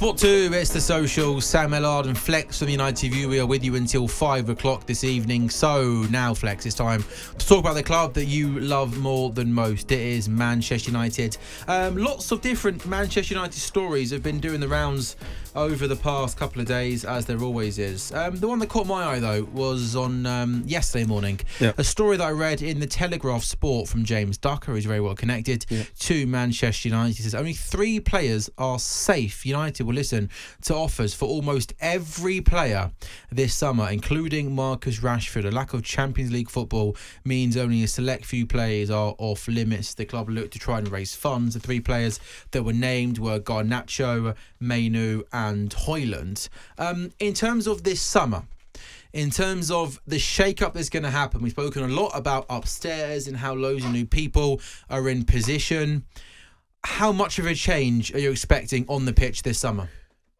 Sport 2, it's the social. Sam, Ellard and Flex from the United View. We are with you until 5 o'clock this evening. So now, Flex, it's time to talk about the club that you love more than most. It is Manchester United. Lots of different Manchester United stories have been doing the rounds over the past couple of days, as there always is. The one that caught my eye, though, was on yesterday morning. Yeah. A story that I read in the Telegraph Sport from James Ducker, who's very well connected to Manchester United. He says only 3 players are safe. United will listen to offers for almost every player this summer, including Marcus Rashford. A lack of Champions League football means only a select few players are off limits. The club looked to try and raise funds. The 3 players that were named were Garnacho, Mainu and Højlund. In terms of this summer, in terms of the shake-up that's going to happen, we've spoken a lot about upstairs and how loads of new people are in position. How much of a change are you expecting on the pitch this summer?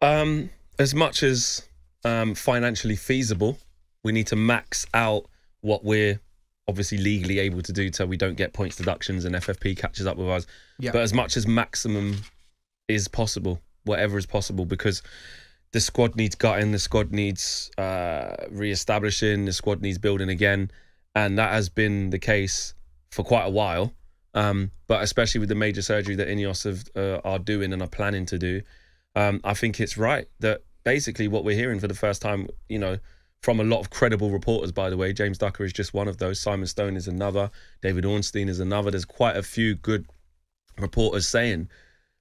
As much as financially feasible, we need to max out what we're obviously legally able to do so we don't get points deductions and FFP catches up with us. But as much as maximum is possible, whatever is possible, because the squad needs gutting, the squad needs re-establishing, the squad needs building again. And that has been the case for quite a while. But especially with the major surgery that Ineos are doing and are planning to do, I think it's right that basically what we're hearing for the first time, you know, from a lot of credible reporters, by the way, James Ducker is just one of those, Simon Stone is another, David Ornstein is another. There's quite a few good reporters saying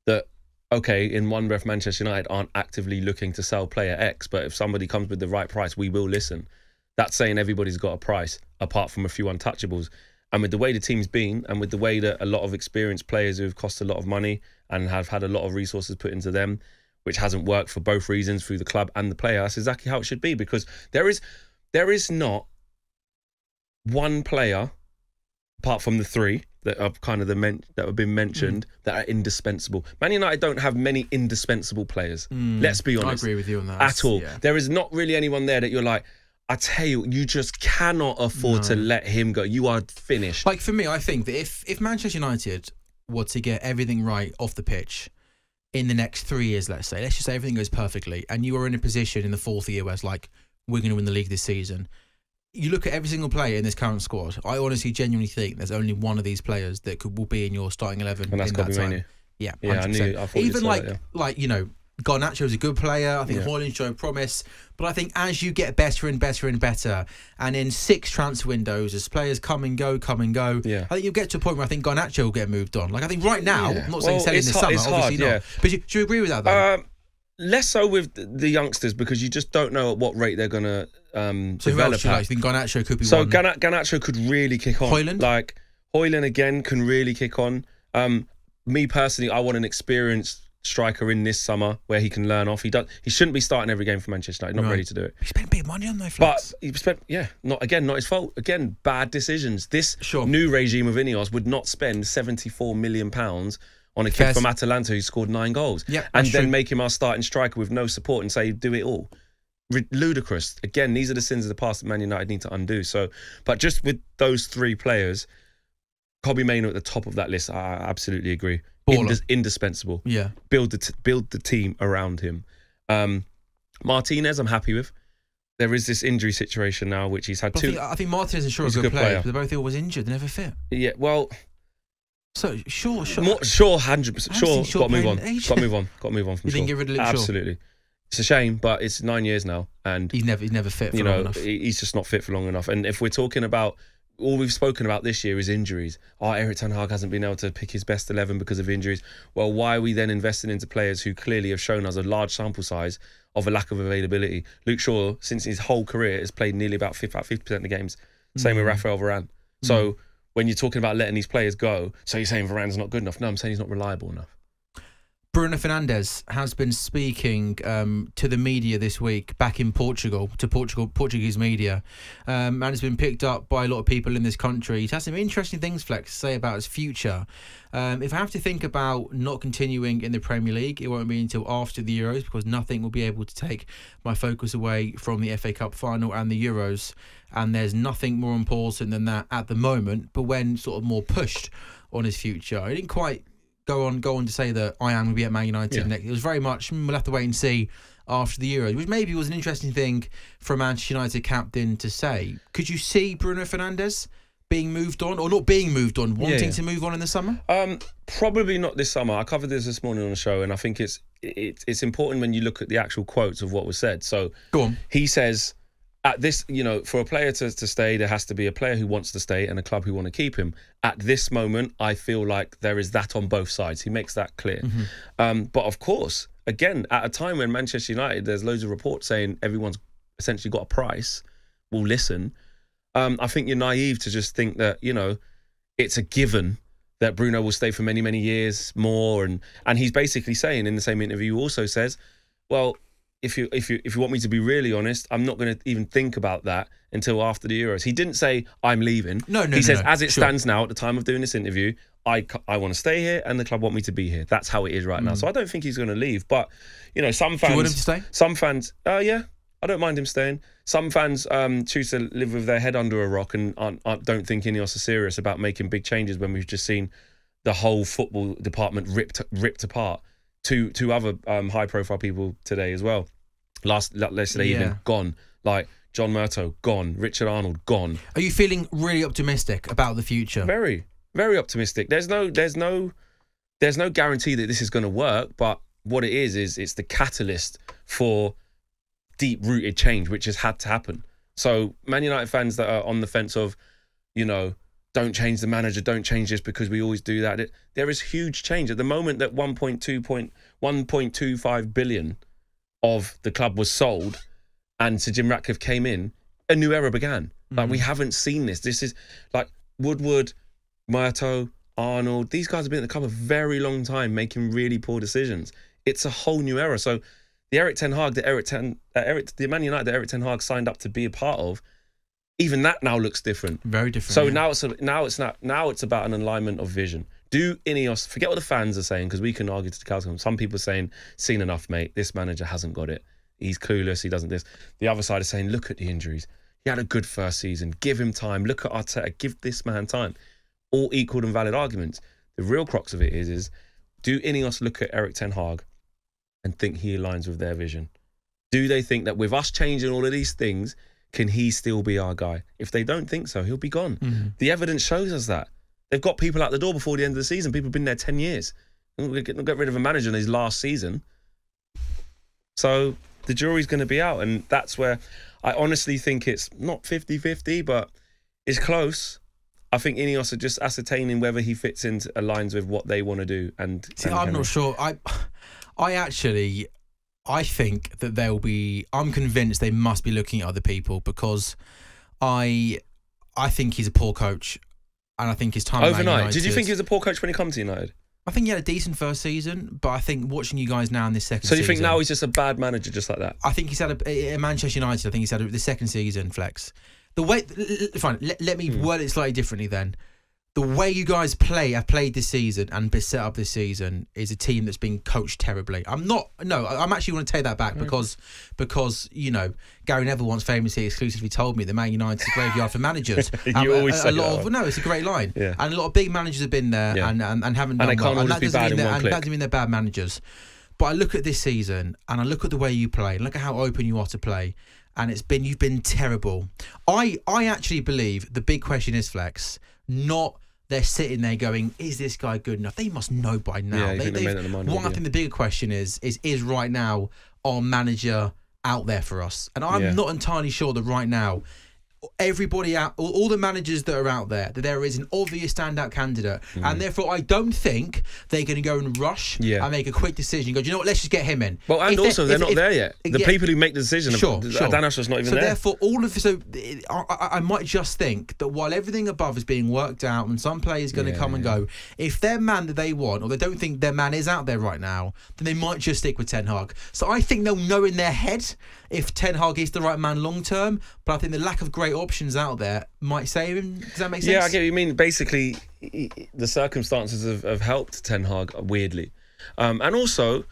that, okay, in one breath, Manchester United aren't actively looking to sell player X, but if somebody comes with the right price, we will listen. That's saying everybody's got a price, apart from a few untouchables. And with the way the team's been, and with the way that a lot of experienced players who have cost a lot of money and have had a lot of resources put into them, which hasn't worked for both reasons, through the club and the player, that's exactly how it should be. Because there is not one player, apart from the 3 that are kind of that have been mentioned, that are indispensable. Man United don't have many indispensable players. Let's be honest. I agree with you on that. At all. Yeah. There is not really anyone there that you're like, I tell you, you just cannot afford to let him go. You are finished. Like, for me, I think that if Manchester United were to get everything right off the pitch in the next 3 years, let's just say everything goes perfectly, and you are in a position in the 4th year where it's like, we're going to win the league this season. You look at every single player in this current squad, I honestly genuinely think there's only one of these players that will be in your starting 11 and that's in that time. Mainu. Yeah, 100%. I thought even like you know, Garnacho is a good player. I think Højlund showed promise. But I think as you get better and better and better, and in 6 transfer windows, as players come and go, I think you'll get to a point where I think Garnacho will get moved on. Like, I think right now, I'm not saying selling this summer, obviously not. But do you agree with that, though? Less so with the youngsters, because you just don't know at what rate they're going to develop. So I think Garnacho could be one. So Garnacho could really kick on. Højlund? Like, Højlund again can really kick on. Me personally, I want an experienced striker in this summer where he can learn off. He shouldn't be starting every game for Manchester United. Not ready to do it. He spent big money on those Flex. But he spent, not his fault. Again, bad decisions. This new regime of Ineos would not spend £74 million on a kid from Atalanta who scored 9 goals. And then make him our starting striker with no support and say, do it all. Ludicrous. Again, these are the sins of the past that Man United need to undo. So, but just with those 3 players, Kobbie Mainoo at the top of that list, I absolutely agree. Indispensable. Yeah. Build the team around him. Martinez, I'm happy with. There is this injury situation now, which he's had 2. I think Martinez is a good player. But they both always injured. They never fit. Yeah, well. So, sure. 100%. Sure, got to move on. Got to move on from You didn't get rid of Luke Shaw? Absolutely. It's a shame, but it's 9 years now. And he's never fit for long enough. He's just not fit for long enough. And if we're talking about, all we've spoken about this year is injuries. Eric Ten Hag hasn't been able to pick his best 11 because of injuries. Well, why are we then investing into players who clearly have shown us a large sample size of a lack of availability? Luke Shaw, since his whole career, has played nearly about 50% of the games. Same with Raphael Varane. So when you're talking about letting these players go, so you're saying Varane's not good enough. No, I'm saying he's not reliable enough. Bruno Fernandes has been speaking to the media this week back in Portugal, to Portuguese media, and has been picked up by a lot of people in this country. He's had some interesting things, Flex, to say about his future. If I have to think about not continuing in the Premier League, it won't be until after the Euros, because nothing will be able to take my focus away from the FA Cup final and the Euros, and there's nothing more important than that at the moment. But when sort of more pushed on his future, I didn't quite go on to say that I am going to be at Man United next. It was very much, we'll have to wait and see after the Euros, which maybe was an interesting thing for a Manchester United captain to say. Could you see Bruno Fernandes being moved on, or not being moved on, wanting to move on in the summer? Probably not this summer. I covered this morning on the show, and I think it's important when you look at the actual quotes of what was said. So go on. He says, at this, for a player to stay, there has to be a player who wants to stay and a club who want to keep him. At this moment, I feel like there is that on both sides. He makes that clear. But of course, again, at a time when Manchester United, there's loads of reports saying everyone's essentially got a price, will listen. I think you're naive to just think that, it's a given that Bruno will stay for many, many years more. And he's basically saying in the same interview, he also says, well, if you want me to be really honest, I'm not going to even think about that until after the Euros. He didn't say, I'm leaving. He says, as it stands now, at the time of doing this interview, I want to stay here and the club want me to be here. That's how it is right now. So I don't think he's going to leave. But, some fans... Do you want him to stay? Some fans, yeah, I don't mind him staying. Some fans choose to live with their head under a rock and don't think Ineos are serious about making big changes when we've just seen the whole football department ripped apart. Two other high-profile people today as well. Yesterday evening, gone. Like John Murtough, gone. Richard Arnold, gone. Are you feeling really optimistic about the future? Very, very optimistic. There's no guarantee that this is going to work, but what it is it's the catalyst for deep-rooted change, which has had to happen. So Man United fans that are on the fence of, don't change the manager, don't change this because we always do that. There is huge change. At the moment that 1.25 billion of the club was sold and Sir Jim Ratcliffe came in, a new era began. Like, we haven't seen this. This is like Woodward, Murtough, Arnold. These guys have been at the club a very long time making really poor decisions. It's a whole new era. So the Eric Ten Hag, the Man United that Eric Ten Hag signed up to be a part of, even that now looks different. Very different. So now it's about an alignment of vision. Do Ineos, forget what the fans are saying, because we can argue to the cows come. Some people are saying, seen enough, mate. This manager hasn't got it. He's clueless. He doesn't this. The other side is saying, look at the injuries. He had a good first season. Give him time. Look at Arteta. Give this man time. All equal and valid arguments. The real crux of it is do Ineos look at Eric Ten Hag and think he aligns with their vision? Do they think that with us changing all of these things, can he still be our guy? If they don't think so, he'll be gone. The evidence shows us that. They've got people out the door before the end of the season. People have been there 10 years. They'll get rid of a manager in his last season. So the jury's going to be out. And that's where I honestly think it's not 50-50, but it's close. I think Ineos are just ascertaining whether he fits into aligns with what they want to do. I'm not sure. I think that I'm convinced they must be looking at other people, because I think he's a poor coach, and I think his time overnight. Did you think he was a poor coach when he came to United? I think he had a decent first season, but I think watching you guys now in this second season... So you think now he's just a bad manager just like that? I think he's had at Manchester United, I think he's had the second season, Flex. The way... Fine, let me word it slightly differently then. The way you guys have played this season and been set up this season is a team that's been coached terribly. I'm actually going to take that back because Gary Neville once famously exclusively told me that Man United's a graveyard for managers. You always say no, it's a great line. Yeah. And a lot of big managers have been there and haven't done well. And that doesn't mean they're bad managers. But I look at this season and I look at the way you play and look at how open you are to play, and you've been terrible. I actually believe the big question is, Flex, not they're sitting there going, is this guy good enough? They must know by now. I think the bigger question is right now our manager out there for us? And I'm not entirely sure that right now everybody out, all the managers that are out there, that there is an obvious standout candidate, and therefore I don't think they're going to go and rush and make a quick decision and go, do you know what, let's just get him in. Well, and they're not there yet. The people who make the decision, sure. Dan Ashworth's not even there. So therefore, I might just think that while everything above is being worked out and some players going to come and go, if their man that they want, or they don't think their man is out there right now, then they might just stick with Ten Hag. So I think they'll know in their head if Ten Hag is the right man long term, but I think the lack of great options out there might save him. Does that make sense? Yeah, I get what you mean. Basically, the circumstances have helped Ten Hag weirdly. And also,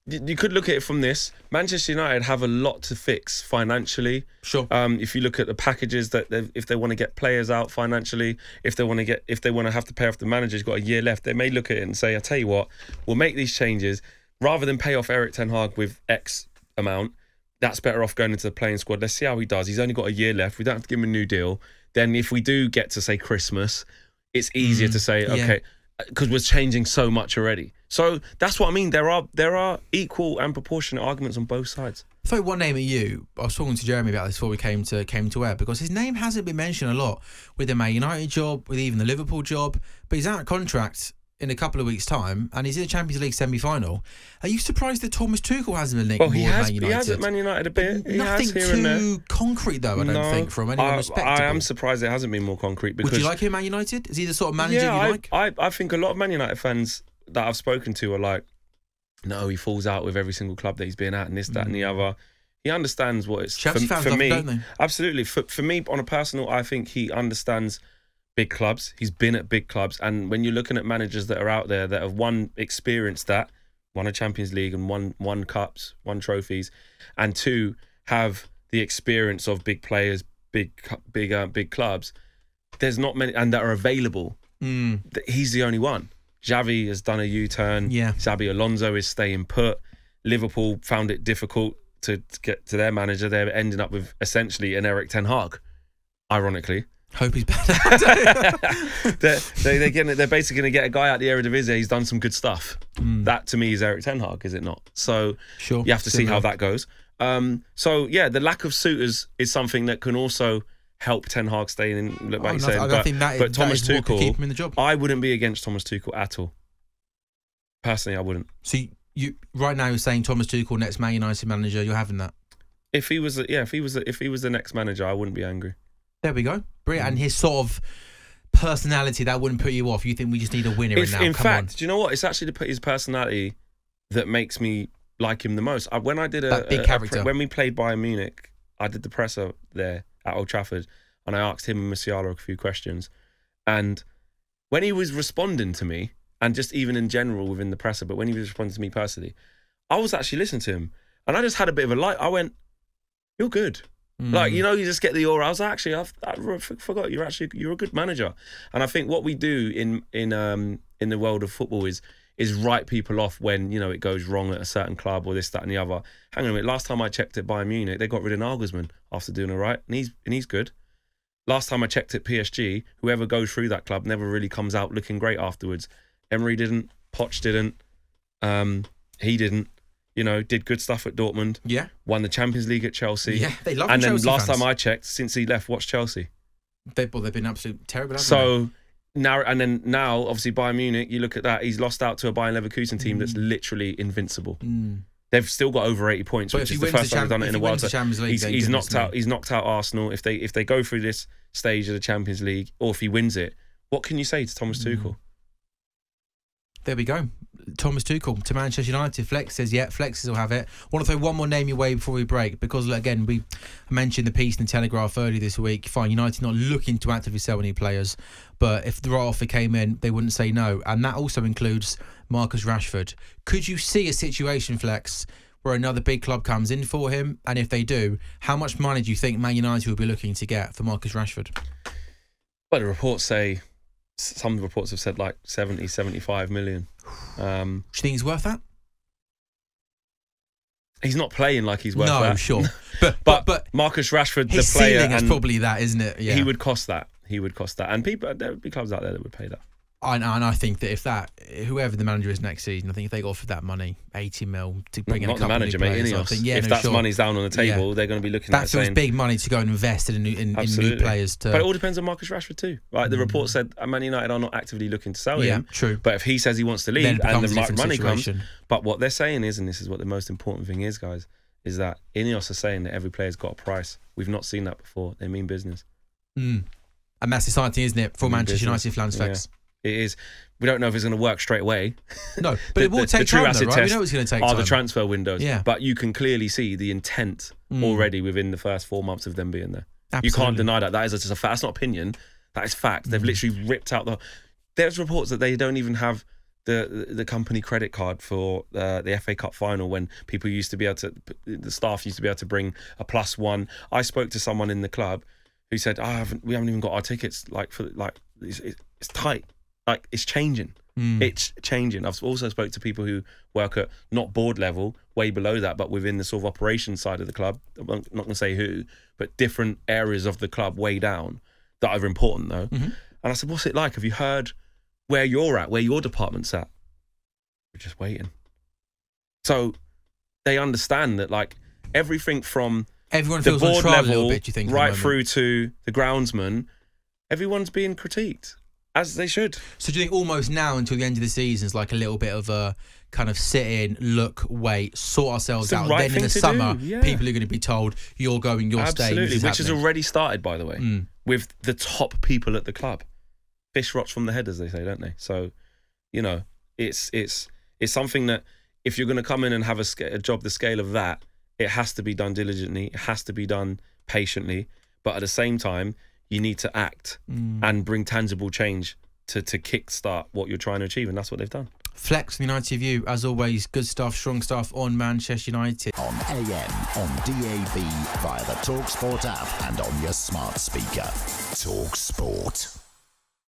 You could look at it from this. Manchester United have a lot to fix financially. Sure. If you look at the packages that if they want to get players out financially, if they want to have to pay off the manager, he's got a year left. They may look at it and say, "I tell you what, we'll make these changes rather than pay off Eric Ten Hag with X amount. That's better off going into the playing squad. Let's see how he does. He's only got a year left. We don't have to give him a new deal. Then if we do get to say Christmas, it's easier to say okay." Because we're changing so much already. So that's what I mean. There are equal and proportionate arguments on both sides. Throw one name at you. I was talking to Jeremy about this before we came to air, because his name hasn't been mentioned a lot with the Man United job, with even the Liverpool job. But he's out of contract in a couple of weeks' time, and he's in a Champions League semi-final. Are you surprised that Thomas Tuchel hasn't been linked more with Man United? He has at Man United a bit. He nothing has here and there. too concrete, though, I don't think, from anyone respectable. I am surprised it hasn't been more concrete. Because, would you like him at Man United? Is he the sort of manager you like? I think a lot of Man United fans that I've spoken to are like, no, he falls out with every single club that he's been at and this, that and the other. He understands what it's... Chelsea fans love him, don't they? Absolutely. For me, on a personal, I think he understands big clubs. He's been at big clubs. And when you're looking at managers that are out there that have experienced that, won a Champions League and won cups, won trophies, and two, have the experience of big players, big clubs, there's not many, and that are available. He's the only one. Xavi has done a U-turn. Yeah. Xabi Alonso is staying put. Liverpool found it difficult to get to their manager. They're ending up with essentially an Eric Ten Hag, ironically. Hope he's better. they're basically going to get a guy out the Eredivisie. He's done some good stuff. That to me is Eric Ten Hag, is it not? So sure, you have to see how that goes. So yeah, the lack of suitors is something that can also help Ten Hag stay in. Like you said, but Thomas Tuchel, keep him in the job. I wouldn't be against Thomas Tuchel at all. Personally, I wouldn't. So you right now you're saying Thomas Tuchel next Man United manager. You're having that. If he was the next manager, I wouldn't be angry. There we go. Brilliant. And his sort of personality, that wouldn't put you off. You think we just need a winner in now? In fact, do you know what? It's actually his personality that makes me like him the most. When I did that big character. When we played Bayern Munich, I did the presser there at Old Trafford, and I asked him and Musiala a few questions. And when he was responding to me, and just even in general within the presser, but when he was responding to me personally, I was actually listening to him, and I just had a bit of a light. I went, "You're good." Like, you know, you just get the aura. I was actually, I forgot you're a good manager. And I think what we do in the world of football is write people off when, you know, it goes wrong at a certain club or this, that, and the other. Hang on a minute. Last time I checked at Bayern Munich, they got rid of Nagelsmann after doing all right, and he's good. Last time I checked at PSG, whoever goes through that club never really comes out looking great afterwards. Emery didn't, Poch didn't, he didn't. You know, did good stuff at Dortmund. Yeah. Won the Champions League at Chelsea. Yeah, they love And Chelsea then last fans. time I checked, since he left, watch Chelsea. They've been absolutely terrible. So now, obviously Bayern Munich, you look at that, he's lost out to a Bayern Leverkusen team that's literally invincible. They've still got over 80 points, but which is the first time they've done it in a while. He's knocked out Arsenal. If they go through this stage of the Champions League, or if he wins it, what can you say to Thomas Tuchel? There we go. Thomas Tuchel to Manchester United. Flex says, yeah, Flexes will have it. I want to throw one more name your way before we break, because, again, I mentioned the piece in the Telegraph earlier this week. Fine, United not looking to actively sell any players, but if the right offer came in, they wouldn't say no. And that also includes Marcus Rashford. Could you see a situation, Flex, where another big club comes in for him? And if they do, how much money do you think Man United will be looking to get for Marcus Rashford? Well, the reports say, some reports have said like 70, 75 million. Do you think he's worth that? He's not playing like he's worth that. No, sure. But Marcus Rashford, his the player, ceiling is probably that, isn't it? Yeah. He would cost that. And there would be clubs out there that would pay that. And I think that whoever the manager is next season, I think if they got offered that money, 80 mil to bring in a couple of new players, if that's money's down on the table, they're going to be looking at it saying... That's big money to go and invest in new players. But it all depends on Marcus Rashford too. Right? The report said Man United are not actively looking to sell him. True. But if he says he wants to leave and the money comes... But what they're saying is, and this is what the most important thing is, guys, is that Ineos are saying that every player's got a price. We've not seen that before. They mean business. And that's exciting, isn't it, for Manchester United fans, Flex? It is. We don't know if it's going to work straight away. No, but it will take time, though, right? We know it's going to take time. The transfer windows. Yeah. But you can clearly see the intent already within the first 4 months of them being there. Absolutely. You can't deny that. That is just a fact. That's not opinion. That is fact. They've literally ripped out There's reports that they don't even have the company credit card for the FA Cup final, when people used to be able to, the staff used to be able to bring a +1. I spoke to someone in the club who said, we haven't even got our tickets. It's tight. Like, it's changing. It's changing. I've also spoke to people who work at not board level, way below that, but within the sort of operations side of the club. I'm not going to say who, but different areas of the club way down that are important though. And I said, what's it like? Have you heard where you're at, where your department's at? We're just waiting. So they understand that, like, everything from everyone the feels board on trial level a little bit, you think, right through to the groundsman, everyone's being critiqued, as they should. So do you think almost now until the end of the season is like a little bit of a kind of sit in, look, wait, sort ourselves out? Right, then in the summer, people are going to be told, you're going, you're staying. Absolutely, which has already started, by the way, with the top people at the club. Fish rots from the head, as they say, don't they? So, you know, it's something that if you're going to come in and have a job the scale of that, it has to be done diligently. It has to be done patiently. But at the same time, you need to act and bring tangible change to kickstart what you're trying to achieve. And that's what they've done. Flex from United View, as always, good stuff, strong stuff on Manchester United. On AM, on DAB, via the talkSPORT app and on your smart speaker. talkSPORT.